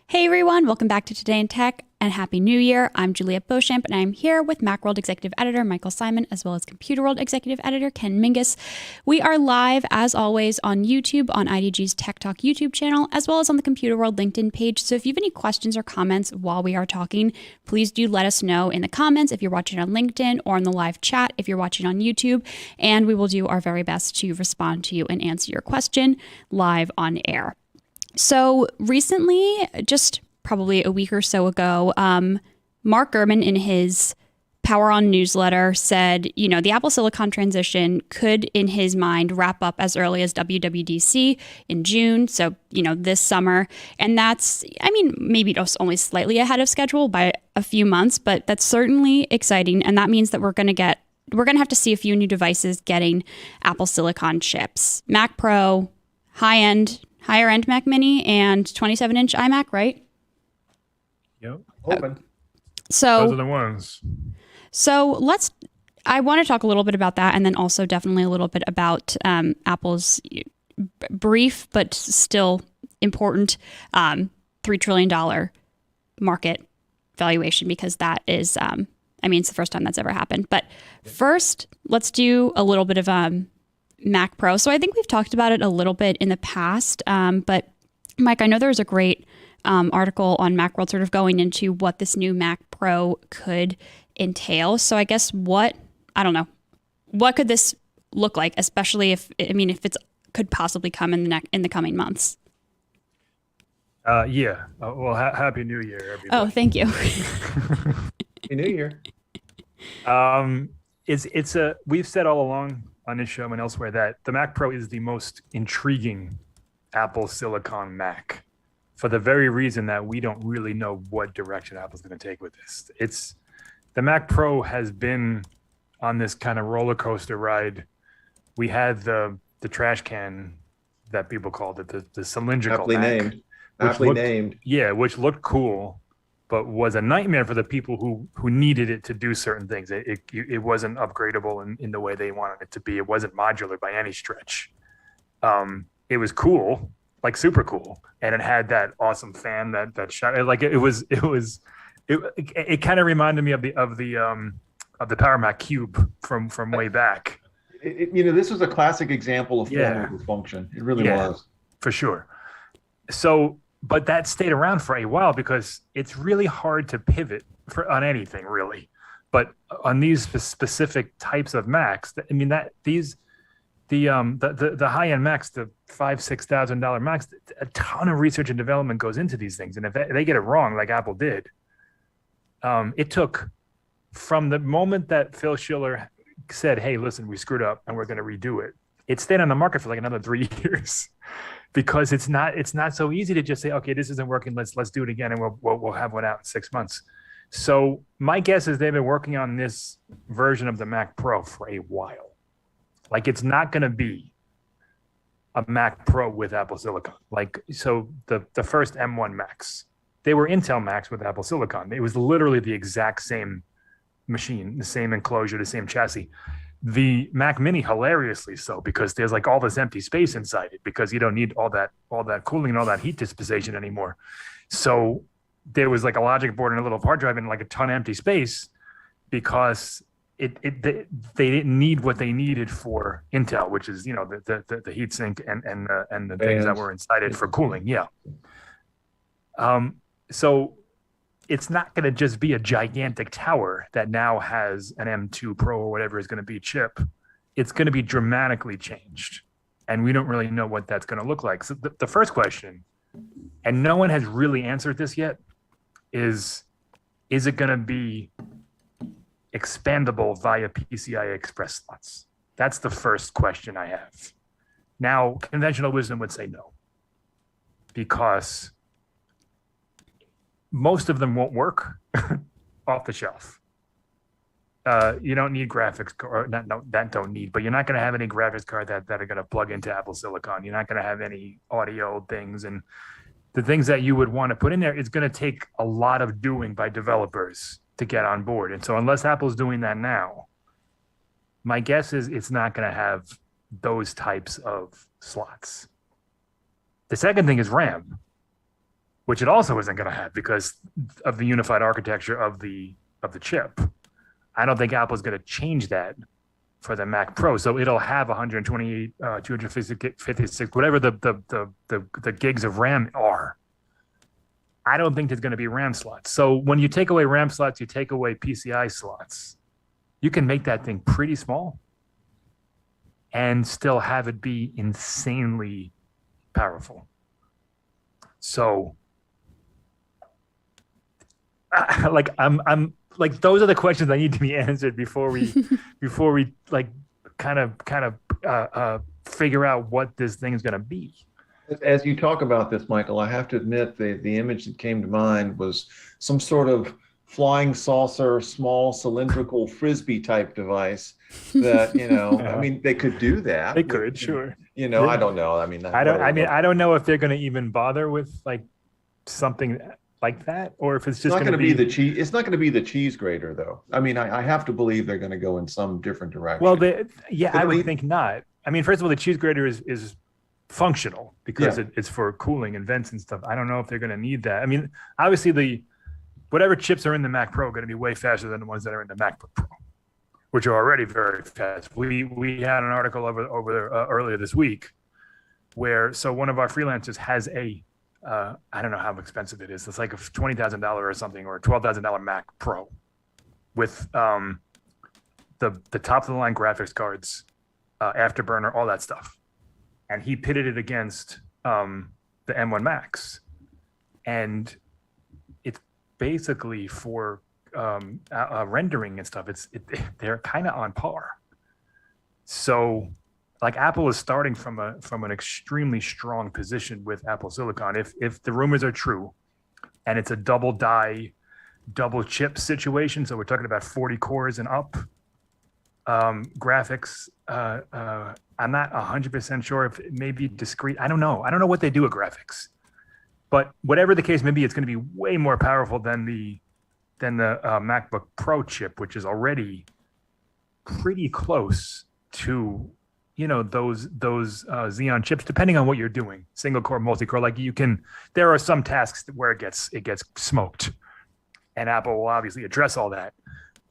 Hey everyone, welcome back to Today in Tech and Happy New Year. I'm Juliette Beauchamp and I'm here with Macworld Executive Editor Michael Simon as well as Computer World Executive Editor Ken Mingus. We are live as always on YouTube on IDG's Tech Talk YouTube channel as well as on the Computer World LinkedIn page. So if you have any questions or comments while we are talking, please do let us know in the comments if you're watching on LinkedIn or in the live chat if you're watching on YouTube, and we will do our very best to respond to you and answer your question live on air. So recently, just probably a week or so ago, Mark Gurman in his Power On newsletter said, the Apple Silicon transition could, in his mind, wrap up as early as WWDC in June. So, this summer. And that's, maybe just only slightly ahead of schedule by a few months, but that's certainly exciting. And that means that we're going to have to see a few new devices getting Apple Silicon chips. Mac Pro, higher end Mac Mini, and 27-inch iMac, right? Yep. Open. So those are the ones. So I want to talk a little bit about that, and then also definitely a little bit about Apple's brief but still important $3 trillion market valuation, because that is, it's the first time that's ever happened. But first, let's do a little bit of Mac Pro. So I think we've talked about it a little bit in the past, but Mike, I know there was a great article on Macworld sort of going into what this new Mac Pro could entail. So I guess what could this look like, especially if it's could possibly come in the coming months? Well, Happy New Year, everybody. Oh, thank you. Happy New Year. We've said all along on this show and elsewhere that the Mac Pro is the most intriguing Apple Silicon Mac, for the very reason that we don't really know what direction Apple's going to take with this. The Mac Pro has been on this kind of roller coaster ride. We had the trash can that people called it, the cylindrical Mac. Aptly named. Yeah, which looked cool, but was a nightmare for the people who needed it to do certain things. It wasn't upgradable in the way they wanted it to be. It wasn't modular by any stretch. It was cool, like super cool, and it had that awesome fan that shot. It kind of reminded me of the Power Mac Cube from way back. This was a classic example of form over function. It really was, for sure. So, but that stayed around for a while because it's really hard to pivot on anything, really. But on these specific types of Macs, the high end Macs, the $5,000-$6,000 Macs, a ton of research and development goes into these things, and if they get it wrong, like Apple did, it took from the moment that Phil Schiller said, "Hey, listen, we screwed up and we're going to redo it." It stayed on the market for like another 3 years. Because it's not so easy to just say, okay, this isn't working, let's do it again, and we'll have one out in 6 months. So my guess is they've been working on this version of the Mac Pro for a while. Like, it's not going to be a Mac Pro with Apple Silicon. So the first M1 Macs, they were Intel Macs with Apple Silicon. It was literally the exact same machine, the same enclosure, the same chassis. The Mac Mini, hilariously so, because there's like all this empty space inside it because you don't need all that cooling and all that heat dissipation anymore. So there was like a logic board and a little hard drive and like a ton of empty space because they didn't need what they needed for Intel, which is the heat sink and the things that were inside it for cooling. Yeah. So it's not going to just be a gigantic tower that now has an M2 Pro or whatever is going to be chip. It's going to be dramatically changed. And we don't really know what that's going to look like. So the first question, and no one has really answered this yet, is it going to be expandable via PCI Express slots? That's the first question I have. Now, conventional wisdom would say no, because most of them won't work off the shelf. You don't need graphics, or don't need, but you're not going to have any graphics card that are going to plug into Apple Silicon. You're not going to have any audio things, and the things that you would want to put in there, it's going to take a lot of doing by developers to get on board. And so unless Apple's doing that now, my guess is it's not going to have those types of slots. The second thing is RAM. which it also isn't going to have because of the unified architecture of the chip. I don't think Apple's going to change that for the Mac Pro, so it'll have 128, 256, whatever the gigs of RAM are. I don't think there's going to be RAM slots. So when you take away RAM slots, you take away PCI slots. You can make that thing pretty small and still have it be insanely powerful. So, I'm like, those are the questions that need to be answered before we like kind of figure out what this thing is going to be. As you talk about this, Michael, I have to admit the image that came to mind was some sort of flying saucer, small cylindrical frisbee type device that, I mean, they could do that. They could, sure. Yeah. I don't know. I mean, I don't know if they're going to even bother with like something like that, or if it's just going to be the cheese. It's not going to be the cheese grater, though. I mean, I have to believe they're going to go in some different direction. Well, I would think not. I mean, first of all, the cheese grater is functional because it's for cooling and vents and stuff. I don't know if they're going to need that. I mean, obviously whatever chips are in the Mac Pro are going to be way faster than the ones that are in the MacBook Pro, which are already very fast. We had an article over earlier this week where one of our freelancers has a I don't know how expensive it is. It's like a $20,000 or something, or a $12,000 Mac Pro with the top of the line graphics cards, Afterburner, all that stuff. And he pitted it against the M1 Max, and it's basically for rendering and stuff. They're kind of on par. So, like, Apple is starting from an extremely strong position with Apple Silicon. If the rumors are true, and it's a double die, double chip situation, so we're talking about 40 cores and up. Graphics, I'm not 100% sure if it may be discrete. I don't know what they do with graphics, but whatever the case may be, it's going to be way more powerful than the MacBook Pro chip, which is already pretty close to those Xeon chips, depending on what you're doing, single core, multi-core. Like, there are some tasks where it gets smoked, and Apple will obviously address all that,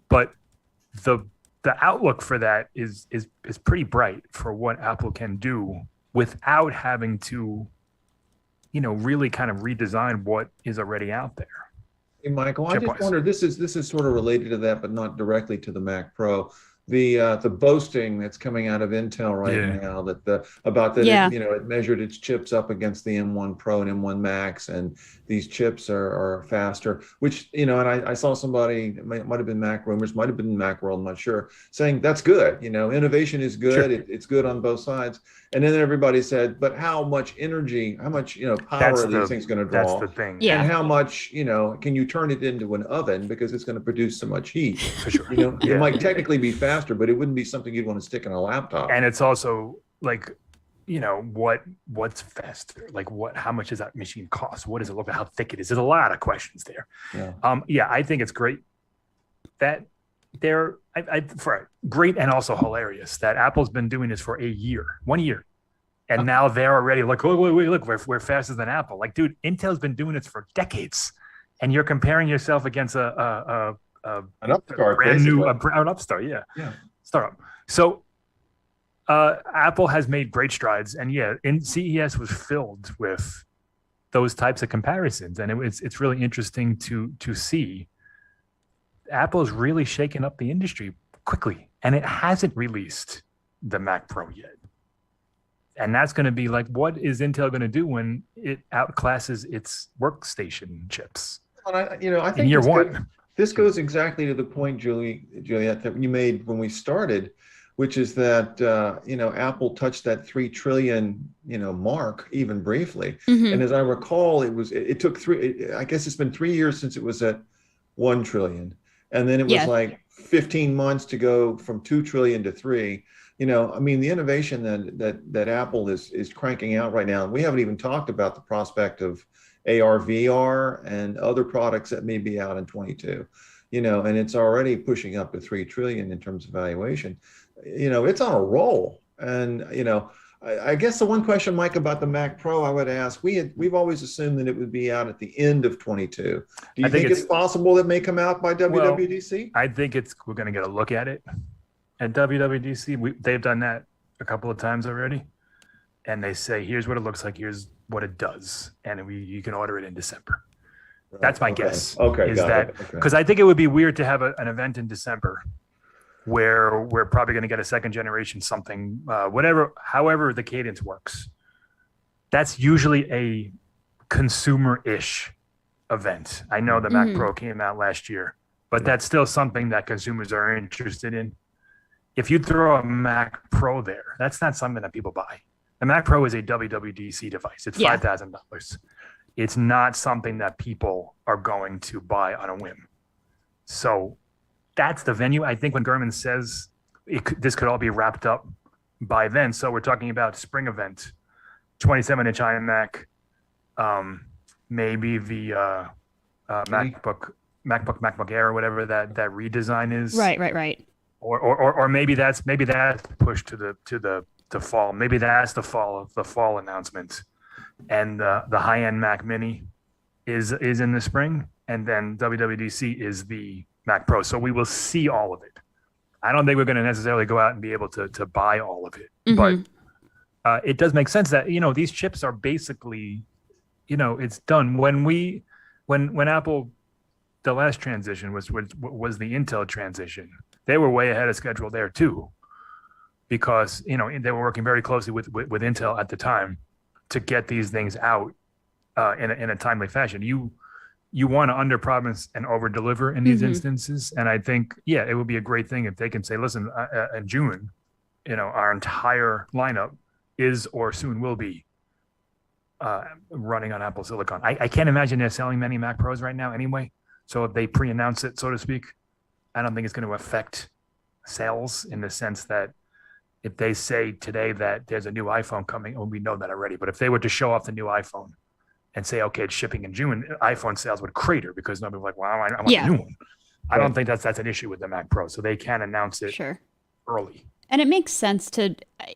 but the outlook for that is pretty bright for what Apple can do without having to, really kind of redesign what is already out there. Hey, Michael, I just wonder, this is sort of related to that, but not directly to the Mac Pro. The boasting that's coming out of Intel now that it measured its chips up against the M1 Pro and M1 Max, and these chips are faster, which, and I saw somebody, it might have been Mac Rumors, might have been Macworld, I'm not sure, saying that's good. Innovation is good. Sure. It's good on both sides. And then everybody said, but how much energy, how much, power are these things going to draw? That's the thing. Yeah. And how much, can you turn it into an oven because it's going to produce so much heat? For sure. It might technically be faster, but it wouldn't be something you'd want to stick in a laptop. And it's also like, what's faster? Like, how much does that machine cost? What does it look like? How thick it is? There's a lot of questions there. Yeah. I think it's great that they're great and also hilarious that Apple's been doing this for 1 year. And now they're already like, oh, wait, look, we're faster than Apple. Like, dude, Intel's been doing this for decades, and you're comparing yourself against an upstart, brand new, an upstart, startup. So Apple has made great strides, and in CES was filled with those types of comparisons, and it's really interesting to see. Apple is really shaking up the industry quickly, and it hasn't released the Mac Pro yet. And that's going to be like, what is Intel going to do when it outclasses its workstation chips? I think in year one. This goes exactly to the point, Juliet, that you made when we started, which is that Apple touched that 3 trillion mark even briefly. Mm-hmm. And as I recall, it took I guess it's been 3 years since it was at 1 trillion. And then it was like 15 months to go from 2 trillion to 3. I mean, the innovation that Apple is cranking out right now, and we haven't even talked about the prospect of AR, VR, and other products that may be out in 22, and it's already pushing up to 3 trillion in terms of valuation. It's on a roll. And, I guess the one question, Mike, about the Mac Pro, I would ask, we've always assumed that it would be out at the end of 22. Do you think it's possible it may come out by WWDC? I think we're going to get a look at it at WWDC. They've done that a couple of times already, and they say, here's what it looks like, here's what it does, and you can order it in December. That's my guess. Okay, is that because I think it would be weird to have an event in December where we're probably going to get a second generation something, however the cadence works. That's usually a consumer-ish event. I know the Mac Pro came out last year, but that's still something that consumers are interested in. If you throw a Mac Pro there, that's not something that people buy. The Mac Pro is a WWDC device. It's $5,000. It's not something that people are going to buy on a whim. So that's the venue. I think when Gurman says this could all be wrapped up by then. So we're talking about spring event, 27-inch iMac, maybe the MacBook Air or whatever that redesign is. Right. Or maybe that's pushed to the fall. Maybe that's the fall announcement. And the high-end Mac Mini is in the spring, and then WWDC is the Mac Pro. So we will see all of it. I don't think we're going to necessarily go out and be able to buy all of it, but it does make sense that, these chips are basically, it's done. When Apple, the last transition was the Intel transition, they were way ahead of schedule there too, because, they were working very closely with Intel at the time to get these things out in a timely fashion. You want to under-promise and over-deliver in these instances. And I think, it would be a great thing if they can say, listen, in June, our entire lineup is or soon will be running on Apple Silicon. I can't imagine they're selling many Mac Pros right now anyway. So if they pre-announce it, so to speak, I don't think it's going to affect sales in the sense that if they say today that there's a new iPhone coming, we know that already. But if they were to show off the new iPhone and say, okay, it's shipping in June, iPhone sales would crater because nobody was like, wow, I want a new one. I don't think that's an issue with the Mac Pro. So they can announce it early. And it makes sense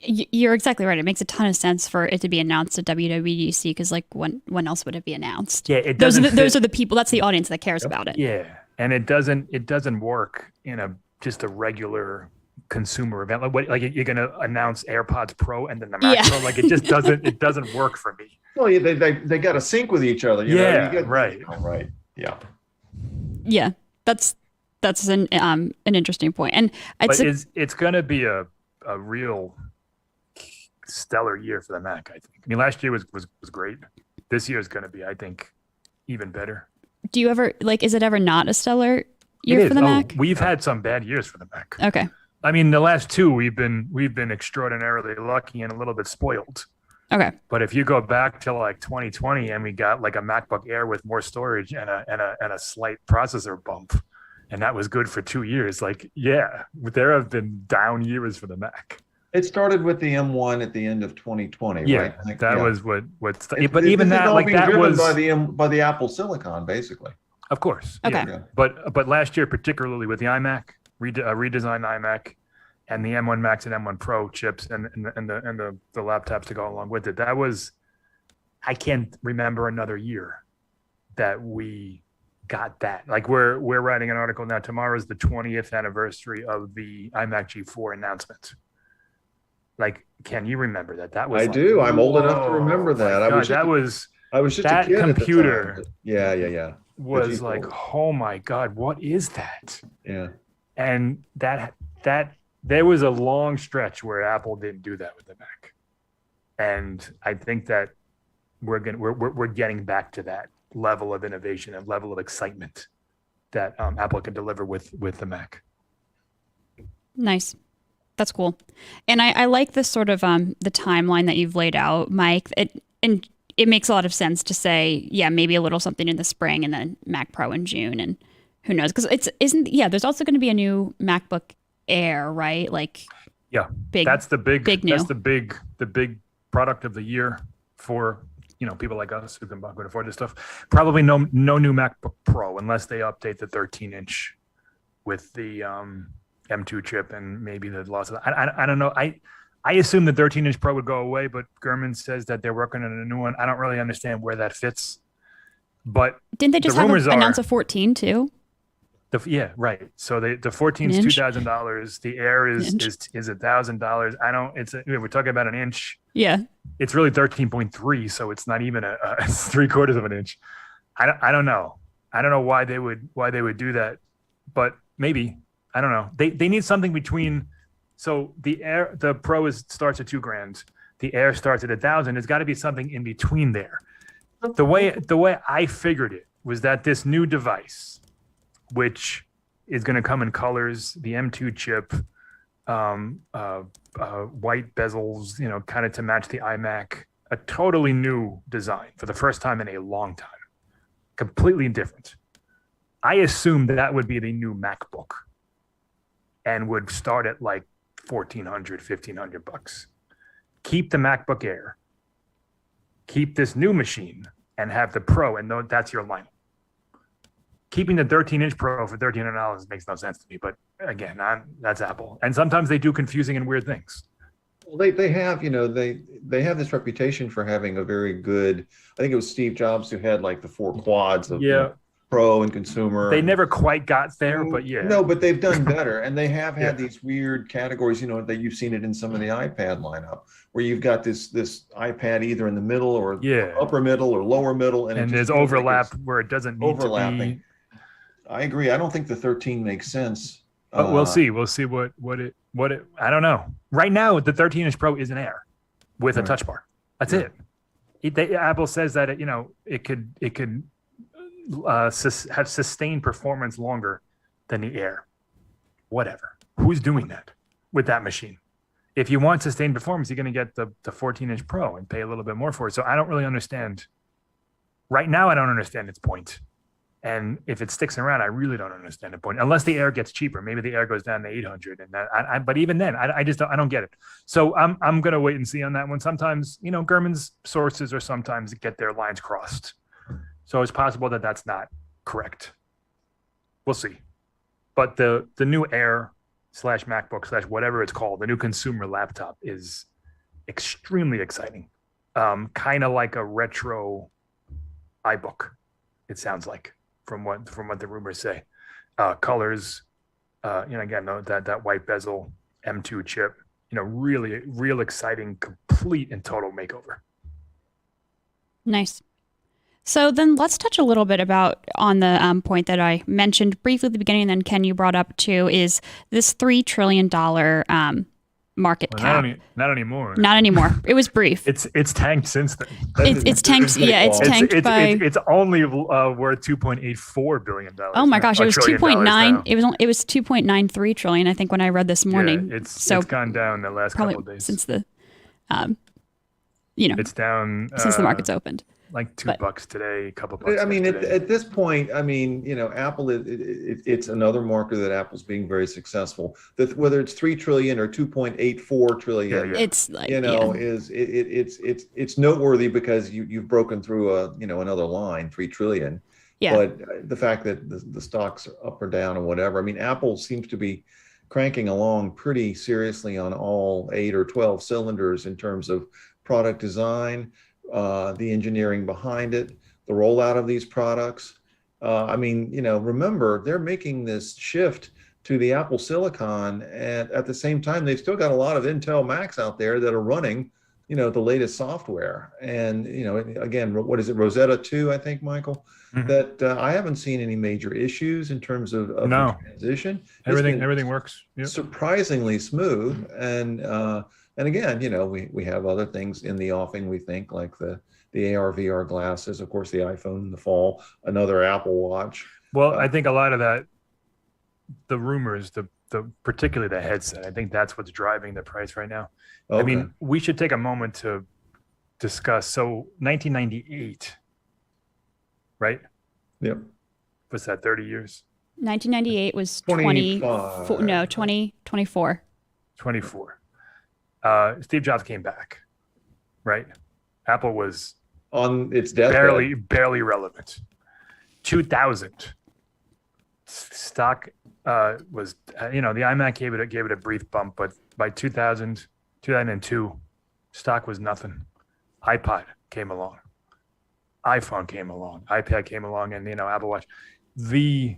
you're exactly right. It makes a ton of sense for it to be announced at WWDC because when else would it be announced? Yeah, those are the people, that's the audience that cares about it. Yeah. And it doesn't work in just a regular consumer event. Like you're going to announce AirPods Pro and then the Mac Pro. Like it just doesn't work for me. Well, they got to sync with each other. Right. Right. Yeah. Yeah. That's an interesting point. And it's going to be a real stellar year for the Mac, I think. I mean, last year was great. This year is going to be, I think, even better. Do you ever is it ever not a stellar year for the Mac? We've had some bad years for the Mac. Okay. I mean, the last two we've been extraordinarily lucky and a little bit spoiled. Okay. But if you go back to 2020 and we got a MacBook Air with more storage and a slight processor bump, and that was good for 2 years, there have been down years for the Mac. It started with the M1 at the end of 2020, right? That was what. But even that, that was by the Apple Silicon, basically. Of course. Okay. Yeah. But last year, particularly with the iMac, redesigned iMac, and the M1 Max and M1 Pro chips, and the laptops to go along with it, that was, I can't remember another year that we got that. We're writing an article now. Tomorrow's the 20th anniversary of the iMac G4 announcement. Can you remember that? That was. I do. I'm old enough to remember that. I was just a kid computer. At the time. Yeah. Was oh my God, what is that? Yeah. And that there was a long stretch where Apple didn't do that with the Mac, and I think that we're getting back to that level of innovation and level of excitement that Apple can deliver with the Mac. Nice. That's cool. And I like this sort of the timeline that you've laid out, Mike. It makes a lot of sense to say, maybe a little something in the spring and then Mac Pro in June, and who knows? Because there's also going to be a new MacBook Air, right? That's the big new. That's the big product of the year for people like us who can afford this stuff. Probably no new MacBook Pro unless they update the 13-inch with the M2 chip and maybe the loss of. I don't know. I I assume the 13-inch Pro would go away, but Gurman says that they're working on a new one. I don't really understand where that fits, but didn't they just announce a 14 too? Yeah, right. So the 14 is $2,000. The Air is $1,000. We're talking about an inch. Yeah, it's really 13.3, so it's not even it's 3/4 of an inch. I don't know. I don't know why they would do that, but maybe. I don't know. They need something between. So the Pro starts at $2,000. The Air starts at $1,000. There's got to be something in between there. The way I figured it was that this new device, which is going to come in colors, the M2 chip, white bezels, kind of to match the iMac, a totally new design for the first time in a long time, completely different. I assumed that would be the new MacBook and would start at like $1,400, $1,500. Keep the MacBook Air, keep this new machine, and have the Pro, and that's your lineup. Keeping the 13-inch Pro for $1,300 makes no sense to me, but again, that's Apple, and sometimes they do confusing and weird things. Well, they have, they have this reputation for having a very good. I think it was Steve Jobs who had like the 4 quads of Pro and consumer. They never quite got there, but yeah. No, but they've done better, and they have had these weird categories. That you've seen it in some of the iPad lineup, where you've got this iPad either in the middle or upper middle or lower middle, and there's overlap where it doesn't need overlapping. To be. I agree. I don't think the 13 makes sense. But we'll see. We'll see what it. I don't know. Right now, the 13-inch Pro is an Air with a touch bar. That's it. Apple says that it could have sustained performance longer than the Air. Whatever. Who's doing that with that machine? If you want sustained performance, you're going to get the 14-inch Pro and pay a little bit more for it. So I don't really understand. Right now, I don't understand its point. And if it sticks around, I really don't understand the point. Unless the Air gets cheaper, maybe the Air goes down to $800, and but even then, I just don't get it. So I'm gonna wait and see on that one. Sometimes Gurman's sources or sometimes get their lines crossed, so it's possible that that's not correct. We'll see. But the new Air / MacBook / whatever it's called, the new consumer laptop is extremely exciting. Kind of like a retro iBook. It sounds like. From what the rumors say, colors, again, that white bezel M2 chip, really real exciting, complete and total makeover. Nice. So then let's touch a little bit on the point that I mentioned briefly at the beginning, and then Ken, you brought up too, is this $3 trillion market cap. Not anymore. Not anymore. It was brief. It's tanked since then. It's tanked. Yeah, it's tanked It's only worth $2.84 billion. Oh my gosh! It was 2.9. It was 2.93 trillion. I think when I read this morning. Yeah, it's gone down the last couple of days since the, it's down since the market's opened. Like $2 today, a couple bucks. I mean, at this point, Apple it's another marker that Apple's being very successful. That whether it's 3 trillion or 2.84 trillion, it's like it's noteworthy because you've broken through another line, 3 trillion. Yeah. But the fact that the stocks are up or down or whatever, Apple seems to be cranking along pretty seriously on all 8 or 12 cylinders in terms of product design. The engineering behind it, the rollout of these products. Remember, they're making this shift to the Apple Silicon, and at the same time, they've still got a lot of Intel Macs out there that are running, the latest software. And, again, what is it, Rosetta 2, I think, Michael? Mm-hmm. That I haven't seen any major issues in terms of the transition. Everything works. Yep. Surprisingly smooth. And again, we have other things in the offing, we think, like the AR, VR glasses, of course, the iPhone in the fall, another Apple Watch. Well, I think a lot of that, the rumors, particularly the headset, I think that's what's driving the price right now. Okay. We should take a moment to discuss. So 1998, right? Yep. Was that 30 years? 1998 was 2024. 24. Steve Jobs came back, right? Apple was on its deathbed. barely relevant. 2000 stock was, the iMac gave it a brief bump, but by 2000 2002, stock was nothing. iPod came along, iPhone came along, iPad came along, and Apple Watch. The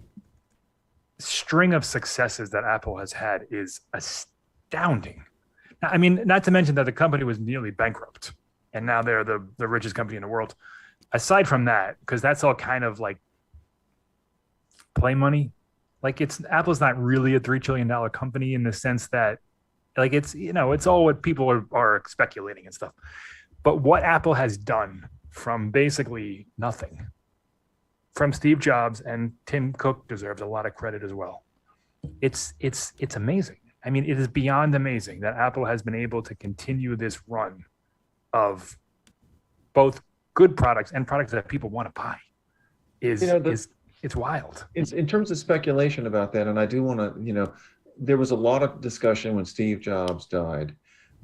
string of successes that Apple has had is astounding. Now, I mean, not to mention that the company was nearly bankrupt, and now they're the richest company in the world. Aside from that, because that's all kind of like play money. Like Apple's not really a $3 trillion company in the sense that, like, it's all what people are speculating and stuff. But what Apple has done from basically nothing, from Steve Jobs, and Tim Cook deserves a lot of credit as well. It's amazing. I mean, it is beyond amazing that Apple has been able to continue this run of both good products and products that people want to buy. It's wild. It's in terms of speculation about that, and I do want to, there was a lot of discussion when Steve Jobs died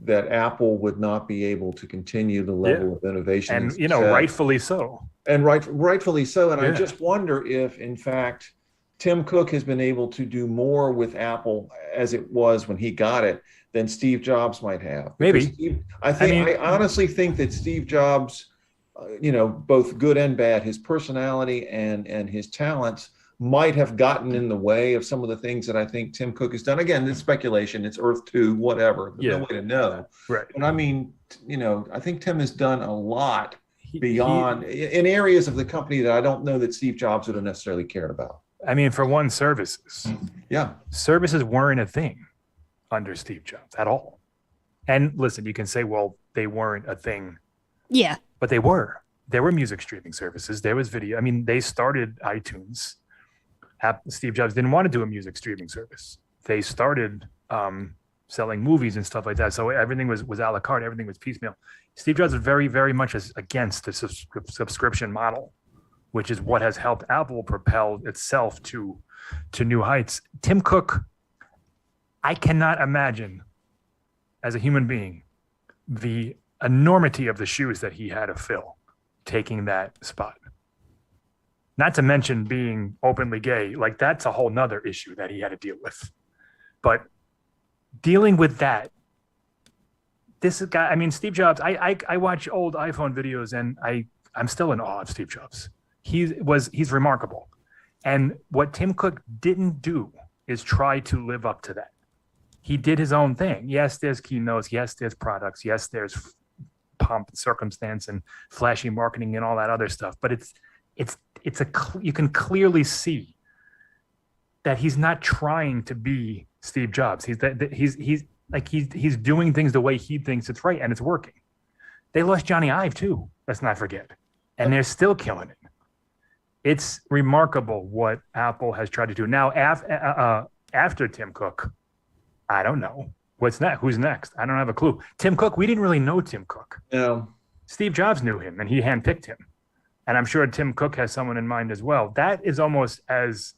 that Apple would not be able to continue the level of innovation, and rightfully so. And rightfully so. And I just wonder if, in fact, Tim Cook has been able to do more with Apple as it was when he got it than Steve Jobs might have. Maybe. I honestly think that Steve Jobs, both good and bad, his personality and his talents might have gotten in the way of some of the things that I think Tim Cook has done. Again, it's speculation, it's Earth 2, whatever. There's no way to know. Right. But I mean, I think Tim has done a lot beyond in areas of the company that I don't know that Steve Jobs would have necessarily cared about. I mean, for one, services. Yeah. Services weren't a thing under Steve Jobs at all. And listen, you can say, well, they weren't a thing. Yeah. But they were. There were music streaming services. There was video. I mean, they started iTunes. Steve Jobs didn't want to do a music streaming service. They started selling movies and stuff like that. So everything was a la carte. Everything was piecemeal. Steve Jobs was very, very much against the subscription model, which is what has helped Apple propel itself to new heights. Tim Cook, I cannot imagine as a human being the enormity of the shoes that he had to fill taking that spot. Not to mention being openly gay. Like, that's a whole nother issue that he had to deal with. But dealing with that, this guy, I mean, Steve Jobs, I watch old iPhone videos and I'm still in awe of Steve Jobs. He's remarkable. And what Tim Cook didn't do is try to live up to that. He did his own thing. Yes, there's keynotes. Yes, there's products. Yes, there's pomp and circumstance and flashy marketing and all that other stuff. But you can clearly see that he's not trying to be Steve Jobs. He's doing things the way he thinks it's right, and it's working. They lost Johnny Ive too. Let's not forget, and they're still killing it. It's remarkable what Apple has tried to do. Now, after Tim Cook, I don't know what's next. Who's next? I don't have a clue. Tim Cook, we didn't really know Tim Cook. No. Steve Jobs knew him, and he handpicked him. And I'm sure Tim Cook has someone in mind as well. That is almost as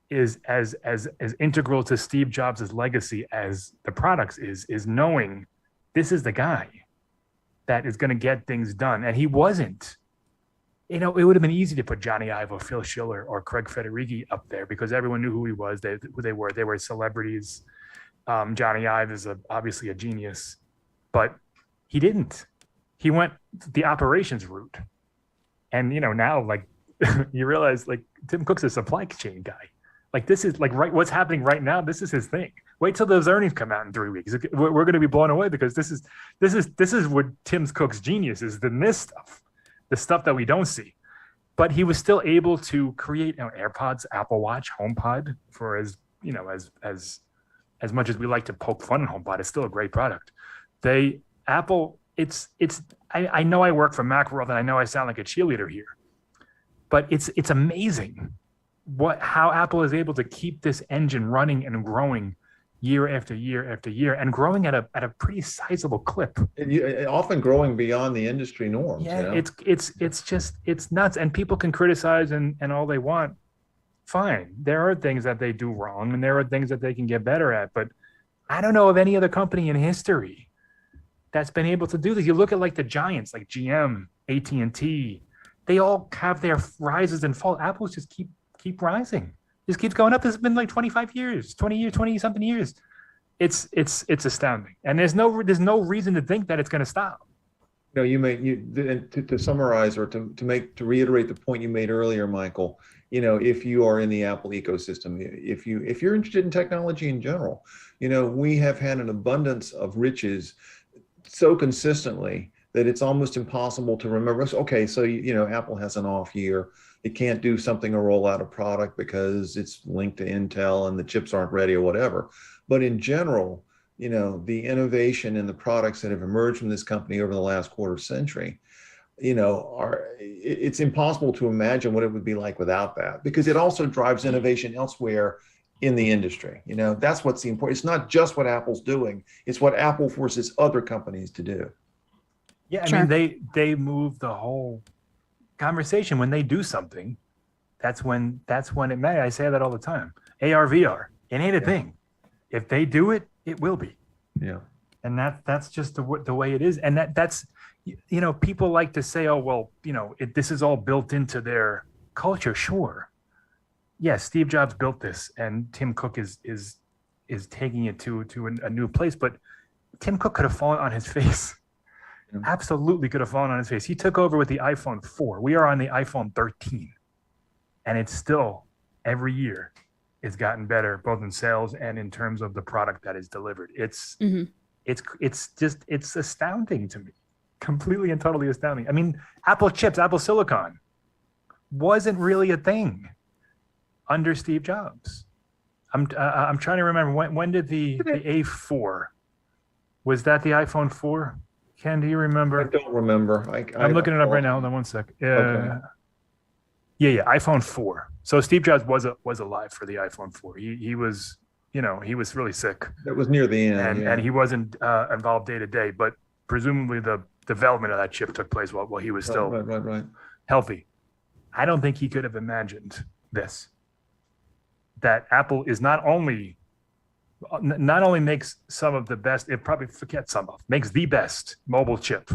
integral to Steve Jobs' legacy as the products is knowing this is the guy that is going to get things done. And he wasn't. It would have been easy to put Johnny Ive or Phil Schiller or Craig Federighi up there because everyone knew who he was, who they were. They were celebrities. Johnny Ive is obviously a genius, but he didn't. He went the operations route. And, now, like, you realize, like, Tim Cook's a supply chain guy. Like, this is, like, right, what's happening right now, this is his thing. Wait till those earnings come out in 3 weeks. We're going to be blown away because this is what Tim Cook's genius is, the stuff that we don't see. But he was still able to create AirPods, Apple Watch, HomePod, for as much as we like to poke fun at HomePod, it's still a great product. Apple, I know I work for Macworld and I know I sound like a cheerleader here, but it's amazing how Apple is able to keep this engine running and growing year after year after year and growing at a pretty sizable clip. Often growing beyond the industry norms. Yeah, it's nuts. And people can criticize and all they want. Fine. There are things that they do wrong and there are things that they can get better at, but I don't know of any other company in history that's been able to do this. You look at like the giants, like GM, AT&T, they all have their rises and falls. Apple's just keep rising. Just keeps going up. This has been like 25 years, 20 something years. it's astounding, and there's no reason to think that it's going to stop. To summarize or to reiterate the point you made earlier, Michael, if you are in the Apple ecosystem, if you're interested in technology in general, we have had an abundance of riches so consistently that it's almost impossible to remember. Okay, so Apple has an off year. It can't do something or roll out a product because it's linked to Intel and the chips aren't ready or whatever. But in general, the innovation and the products that have emerged from this company over the last quarter century, it's impossible to imagine what it would be like without that, because it also drives innovation elsewhere in the industry. That's what's the important. It's not just what Apple's doing, it's what Apple forces other companies to do. Yeah, I mean, they move the whole conversation. When they do something, that's when it may. I say that all the time. AR, VR, it ain't a thing. If they do it, it will be. Yeah. And that's just the way it is. And that's, people like to say, oh, well, this is all built into their culture. Sure. Yes, Steve Jobs built this, and Tim Cook is taking it to a new place. But Tim Cook could have fallen on his face. Yeah. Absolutely could have fallen on his face. He took over with the iPhone 4. We are on the iPhone 13. And it's still, every year, it's gotten better, both in sales and in terms of the product that is delivered. It's astounding to me. Completely and totally astounding. I mean, Apple chips, Apple Silicon wasn't really a thing under Steve Jobs. I'm trying to remember, when did the A4, was that the iPhone 4? Ken, do you remember? I don't remember. I'm looking it up right now. Hold on one sec. Okay. Yeah, iPhone 4. So Steve Jobs was alive for the iPhone 4. He was, he was really sick. That was near the end, and he wasn't involved day to day, but presumably the development of that chip took place while he was still right. healthy. I don't think he could have imagined this. That Apple is not only makes some of the best, it probably forgets some of, makes the best mobile chip,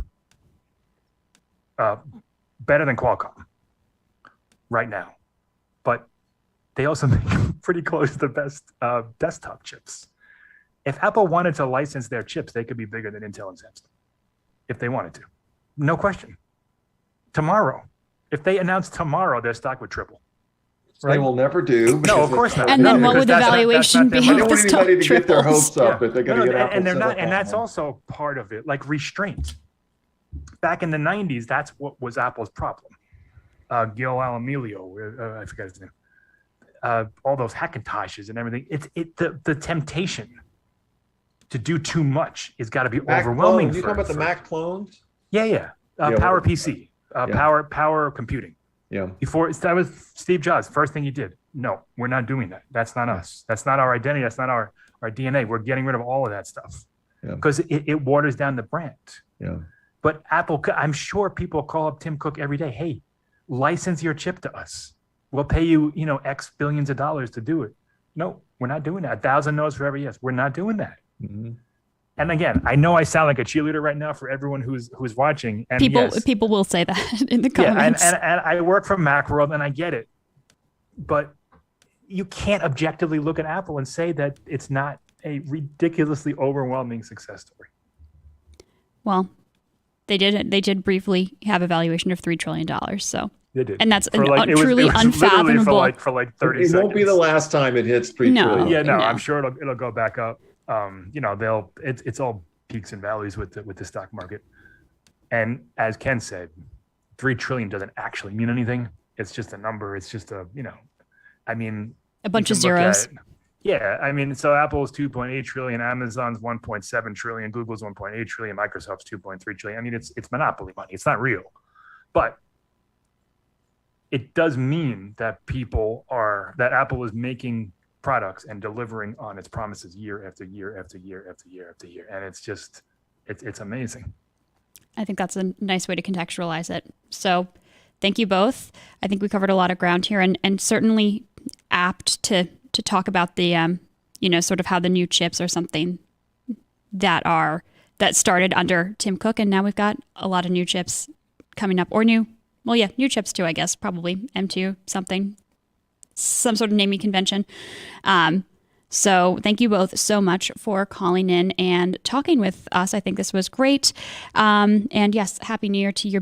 better than Qualcomm right now, but they also make pretty close to the best desktop chips. If Apple wanted to license their chips, they could be bigger than Intel and Samsung if they wanted to. No question. Tomorrow, if they announced tomorrow, their stock would triple. Right? They will never do. No, of course not. And then what would the valuation be? I don't want anybody to get their hopes up that they're going to get Apple. And they're not. And that's also part of it, like restraint. Back in the 90s, that's what was Apple's problem. Gil Alamilio, I forgot his name. All those Hackintoshes and everything. The temptation to do too much has got to be overwhelming. You talking about the Mac clones? Yeah. Power PC, power computing. Yeah. Before that was Steve Jobs. First thing he did. No, we're not doing that. That's not us. That's not our identity. That's not our DNA. We're getting rid of all of that stuff because it waters down the brand. Yeah. But Apple, I'm sure people call up Tim Cook every day. Hey, license your chip to us. We'll pay you, X billions of dollars to do it. No, we're not doing that. 1,000 no's for every yes. We're not doing that. Mm-hmm. And again, I know I sound like a cheerleader right now for everyone who's watching. And people will say that in the comments. Yeah, and I work for Macworld, and I get it, but you can't objectively look at Apple and say that it's not a ridiculously overwhelming success story. Well, they did briefly have a valuation of $3 trillion. So they did, and that's truly it was unfathomable. For like 30 seconds. It seconds. won't be the last time it hits $3 trillion. Yeah, no, I'm sure it'll go back up. It's all peaks and valleys with the stock market. And as Ken said, 3 trillion doesn't actually mean anything. It's just a number. It's just a bunch of zeros. So Apple's 2.8 trillion, Amazon's 1.7 trillion, Google's 1.8 trillion, Microsoft's 2.3 trillion. It's monopoly money. It's not real. But it does mean that Apple is making products and delivering on its promises year after year after year after year after year. And it's amazing. I think that's a nice way to contextualize it. So thank you both. I think we covered a lot of ground here and certainly apt to talk about the, sort of how the new chips are something that started under Tim Cook. And now we've got a lot of new chips coming up new chips too, I guess, probably M2 something. Some sort of naming convention. So thank you both so much for calling in and talking with us. I think this was great. And yes, Happy New Year to you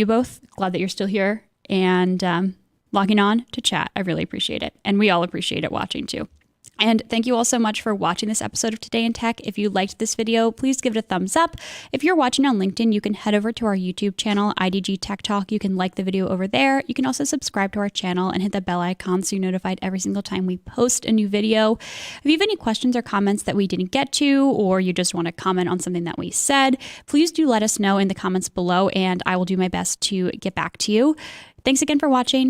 both. Glad that you're still here and logging on to chat. I really appreciate it. And we all appreciate it watching too. And thank you all so much for watching this episode of Today in Tech. If you liked this video, please give it a thumbs up. If you're watching on LinkedIn, you can head over to our YouTube channel, IDG Tech Talk. You can like the video over there. You can also subscribe to our channel and hit the bell icon so you're notified every single time we post a new video. If you have any questions or comments that we didn't get to, or you just want to comment on something that we said, please do let us know in the comments below, and I will do my best to get back to you. Thanks again for watching.